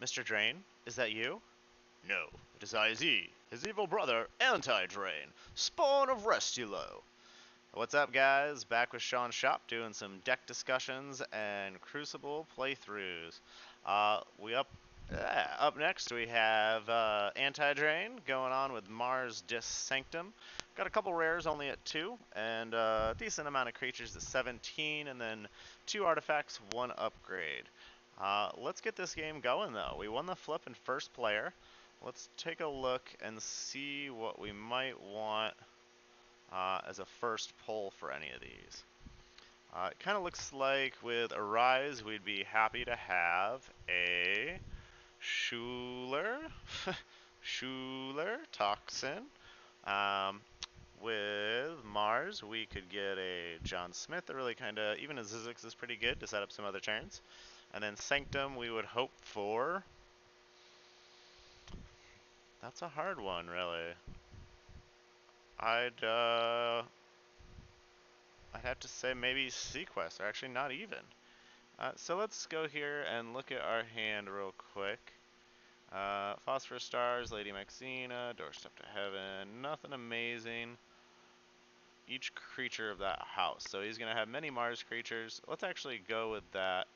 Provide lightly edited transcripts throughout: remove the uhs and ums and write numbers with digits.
Mr. Drain, is that you? No, it is IZ, his evil brother, Antidrain, spawn of Restulow. What's up, guys? Back with Sean's shop doing some deck discussions and Crucible playthroughs. Up next we have Antidrain going on with Mars Dis Sanctum. Got a couple rares only at 2, and a decent amount of creatures at 17, and then 2 artifacts, 1 upgrade. Let's get this game going, though. We won the flip in first player. Let's take a look and see what we might want as a first pull for any of these. It kind of looks like with Arise, we'd be happy to have a Schuler, Schuler, Toxin. Um, with Mars, we could get a John Smith, that really kind of, even a Zizix is pretty good to set up some other turns. And then Sanctum, we would hope for. That's a hard one, really. I'd I'd have to say maybe Sequest, or actually not even. So let's go here and look at our hand real quick. Phosphorus Stars, Lady Maxina, Doorstep to Heaven, nothing amazing. Each creature of that house. So he's going to have many Mars creatures. Let's actually go with that.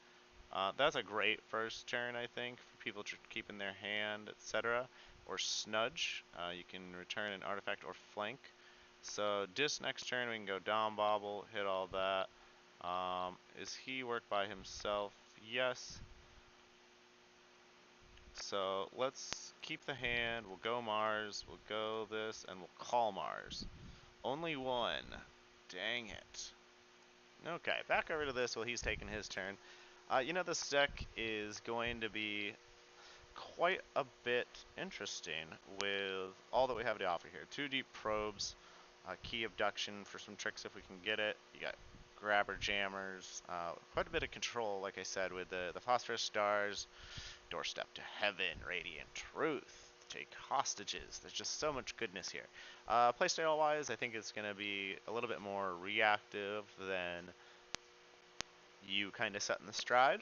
That's a great first turn, I think, for people to keep in their hand, etc. Or Snudge. You can return an artifact or flank. So Dis next turn, we can go Dom Bobble, hit all that. Is he work by himself? Yes. So let's keep the hand, we'll go Mars, we'll go this, and we'll call Mars. Only one. Dang it. Okay, back over to this while he's taking his turn. This deck is going to be quite a bit interesting with all that we have to offer here. 2 deep probes, key abduction for some tricks if we can get it. You got grabber jammers, quite a bit of control, like I said, with the phosphorus stars, doorstep to heaven, radiant truth, take hostages. There's just so much goodness here. Playstyle wise, I think it's going to be a little bit more reactive than you kind of set in the stride.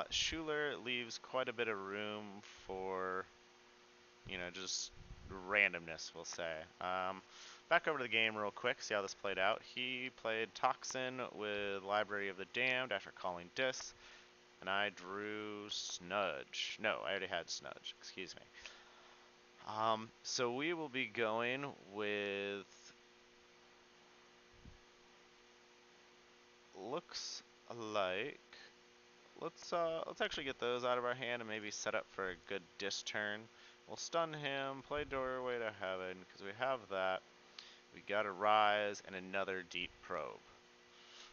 Schuler leaves quite a bit of room for, just randomness, we'll say. Back over to the game real quick, see how this played out. He played Toxin with Library of the Damned after calling Dis, and I drew Snudge. No, I already had Snudge, excuse me. So we will be going with, looks like, let's actually get those out of our hand and maybe set up for a good Dis turn. We'll stun him, play Doorway to Heaven, because we have that. We got a Rise and another Deep Probe.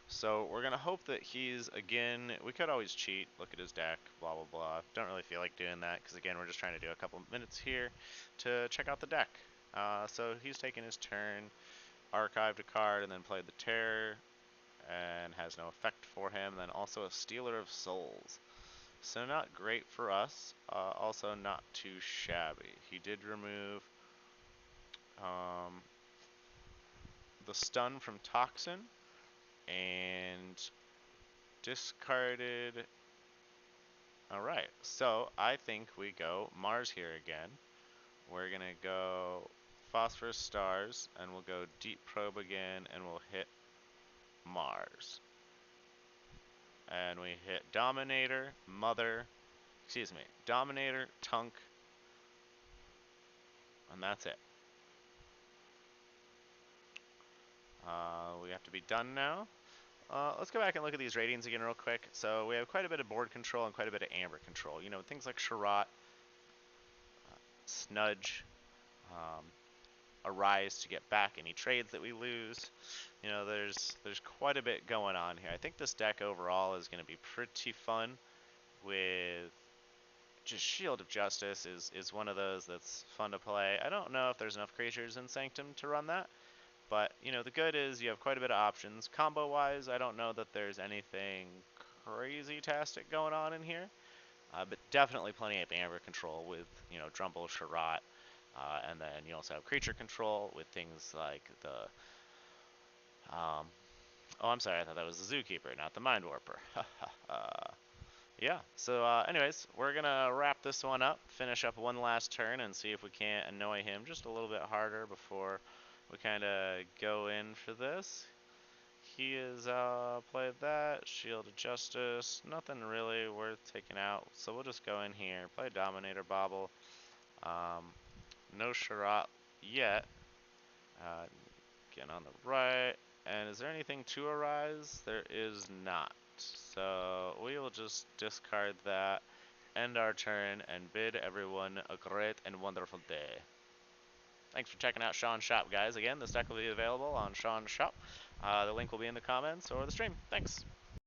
So we're going to hope that he's, again, we could always cheat, look at his deck, blah, blah, blah. Don't really feel like doing that, because again, we're just trying to do a couple minutes here to check out the deck. So he's taking his turn, archived a card, and then played the Terror, and has no effect for him. Then also a Stealer of Souls. So not great for us, also not too shabby. He did remove the stun from Toxin and discarded. Alright, so I think we go Mars here again. We're gonna go Phosphorus Stars, and we'll go Deep Probe again, and we'll hit Mars. And we hit Dominator, Dominator, Tunk, and that's it. We have to be done now. Let's go back and look at these ratings again real quick. So we have quite a bit of board control and quite a bit of amber control. Things like Sherrod, Snudge, Arise to get back any trades that we lose. There's quite a bit going on here. I think this deck overall is going to be pretty fun with just Shield of Justice is one of those that's fun to play. I don't know if there's enough creatures in Sanctum to run that. But, the good is you have quite a bit of options. Combo-wise, I don't know that there's anything crazy-tastic going on in here. But definitely plenty of amber control with, Drumble, Sherrod. And then you also have creature control with things like the... oh, I'm sorry, I thought that was the Zookeeper, not the Mind Warper. Yeah, so anyways, we're gonna wrap this one up, finish up one last turn, and see if we can't annoy him just a little bit harder before we kind of go in for this. He has played that, Shield of Justice, nothing really worth taking out, so we'll just go in here, play Dominator Bobble. No Sherrod yet. Again on the right, and is there anything to arise? There is not. So we will just discard that, end our turn, and bid everyone a great and wonderful day. Thanks for checking out Sean's shop, guys. Again, this deck will be available on Sean's shop. The link will be in the comments or the stream. Thanks.